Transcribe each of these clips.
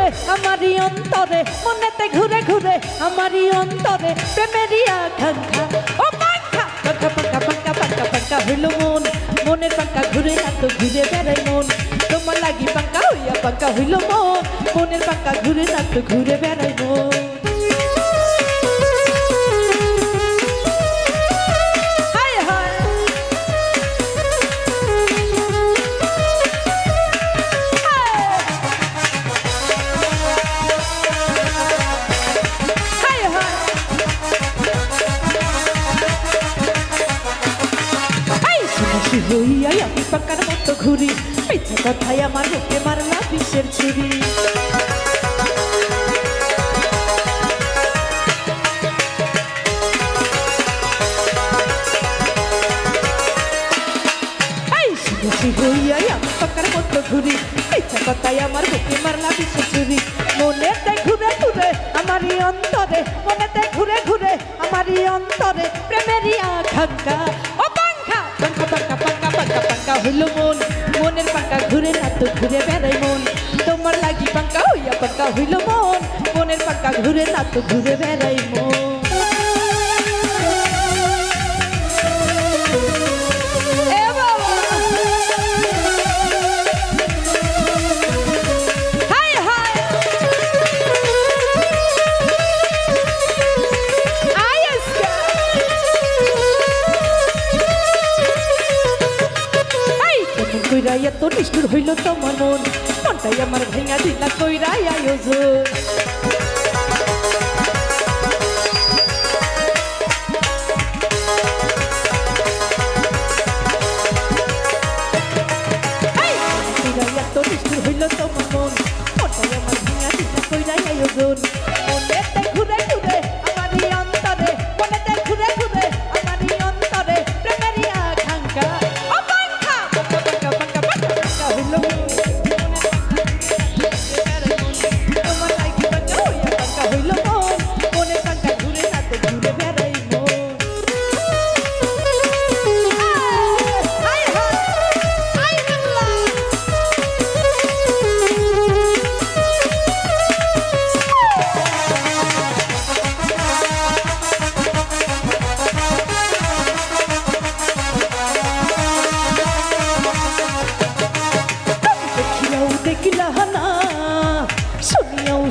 ঘুরে আমারই অন্তরে, মনেতে ঘুরে ঘুরে আমারই অন্তরে প্রেমেরই আকাঙ্ক্ষা। ও পাঙ্খা পাঙ্খা পাঙ্খা পাঙ্খা পাঙ্খা পাঙ্খা হইল মন, মনের পাঙ্খা ঘুরে এত ঘুরে বেড়াই মন। তোমার লাগি পাঙ্খা হইয়া পাঙ্খা হইল মন, মনের পাঙ্খা ঘুরে এত ঘুরে বেড়াই মন। হইয়াই আমি পাকার মতো ঘুরি, মিথ্যা কথায় আমার বুকে মারলা বিষের ছুরি। হইয়াই আমি পাকার মতো ঘুরি, মিথ্যা কথায় আমার বুকে মারলা বিষের ছুরি। মনেতে ঘুরে ঘুরে আমারই অন্তরে, মনেতে ঘুরে ঘুরে আমারই অন্তরে প্রেমেরই আকাঙ্ক্ষা। ও পাঙ্খা পাঙ্খা পাঙ্খা পাঙ্খা পাঙ্খা পাঙ্খা হইল মন, মনের পাঙ্খা ঘুরে না তো ঘুরে বেড়াই মন। তোমার লাগি পাঙ্খা হইয়া পাঙ্খা হইল মন, মনের পাঙ্খা ঘুরে না তো ঘুরে বেড়াই মন। কইরা এত নিষ্ঠুর হইল তোমার মন, মনটাই আমার ভেঙা দিলা কইরা আয়োজন। এত নিষ্ঠুর হইল তোমার মন, মনটাই আমার ভেঙা দিলা কইরা আয়োজন। মনেতে ঘুরে ঘুরে আমারই অন্তরে, মনেতে ঘুরে ঘুরে আমারই অন্তরে প্রেমেরই আকাঙ্ক্ষা।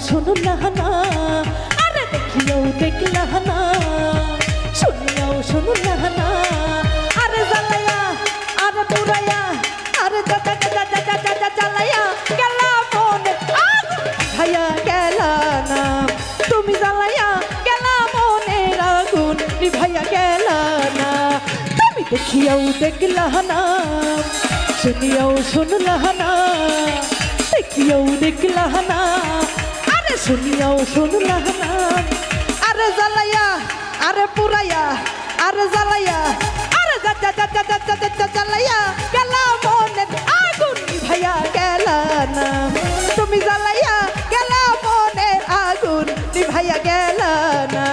শুনুন না না, আরে দেখিও দেখলা না, শুনিয়াও শুনুন না না, আরে জ্বালায়া আরে পুরাইয়া আরে জ্বালায়া গেলা মনে ভাইয়া গেলা না। তুমি জ্বালায়া গেলা মনের আগুন ভাইয়া গেলা না। তুমি দেখিও দেখলা না, শুনিয়াও শুনলা না, দেখিও দেখলা না, শুনিয়াও শুনলা না। আরে জ্বালাইয়া আরে পুরাইয়া আরে জ্বালাইয়া আরে জ্বালাইয়া গেলা মনের আগুন ভাইয়া গেলা না। তুমি জ্বালাইয়া গেলা মনের আগুন ভাইয়া গেলা না।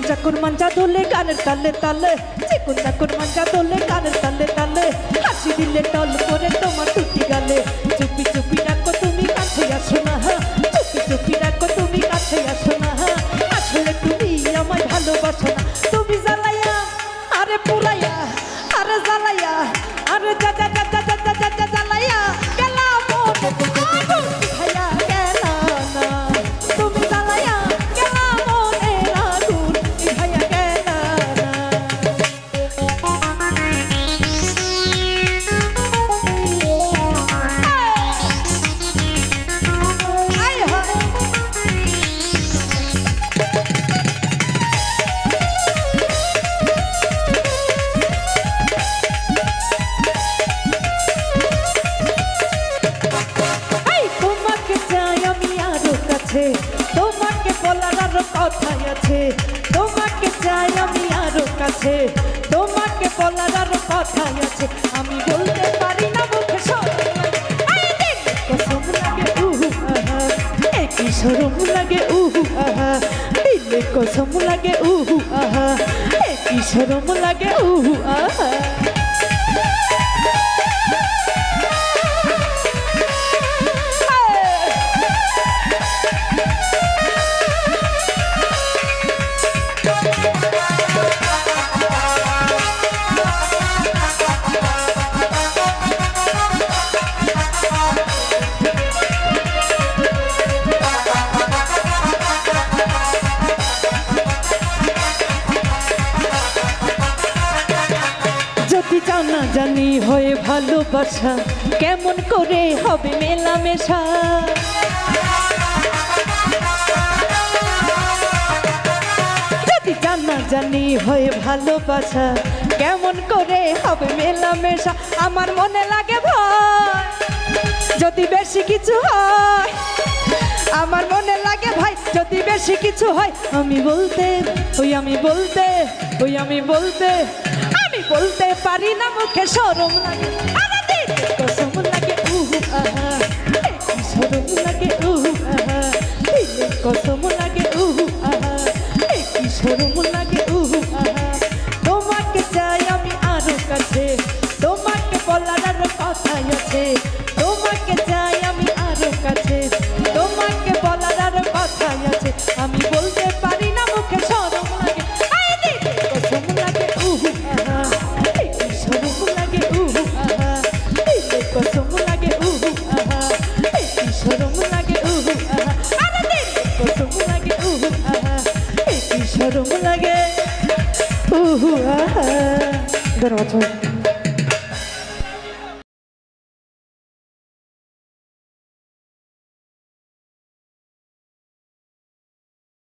চাকুর মাঞ্জা দোলে গানের তালে তালে, চিকুন চাকুর মাঞ্জা দোলে গানের তালে তালে, হাসি দিলে টল করে তোমার টুটি গালে। চুপি চুপি ডাকো তুমি কাছে আসো না, চুপি চুপি ডাকো তুমি কাছে আসো না, আসলে তুমি আমায় ভালোবাসো না। তুমি জ্বালাইয়া আরে পুরাইয়া আরে জ্বালাইয়া আরে জ্বালাইয়া গেলা মনে আগুন ভাইয়া গেলা না। তুমি জ্বালাইয়া গেলা মনের আগুন ভাইয়া গেলা না। তোমাকে বলার আরো কথাই আছে, তোমাকে চাই আমি আরো কাছে, তোমাকে বলার আরো কথাই আছে, আমি বলতে পারি না মুখে শরম লাগে, আরে দিলে কসম লাগে উহু আহা, কি শরম লাগে উহু আহা, দিলে কসম লাগে উহু আহা, কি শরম লাগে উহু আহা। যদি জানা জানি হয়ে ভালোবাসা কেমন করে হবে মেলামেশা, যদি জানা জানি হয়ে ভালোবাসা কেমন করে হবে মেলামেশা, আমার মনে লাগে ভয় যদি বেশি কিছু হয়, আমার মনে লাগে ভাই যদি বেশি কিছু হয়, আমি বলতে আমি বলতে আমি বলতে পারি না মুখে শরম লাগে, আরে দিলে কসম লাগে উহু আহা, কি শরম লাগে উহু আহা, দিলে কসম লাগে উহু আহা, কি শরম লাগে উহু আহা। তোমাকে চাই আমি আরো কাছে, তোমাকে বলার আরো কথাই আছে, তোমাকে চাই আমি আরো কাছে, তোমাকে বলার আরো কথাই আছে, আমি বলতে পারি না মুখে শরম লাগে, আরে দিলে কসম লাগে উহু আহা, কি শরম লাগে উহু আহা, দিলে কসম লাগে উহু আহা, কি শরম লাগে উহু আহা, আরে দিলে কসম লাগে উহু আহা, কি শরম লাগে উহু আহা। ধন্যবাদ।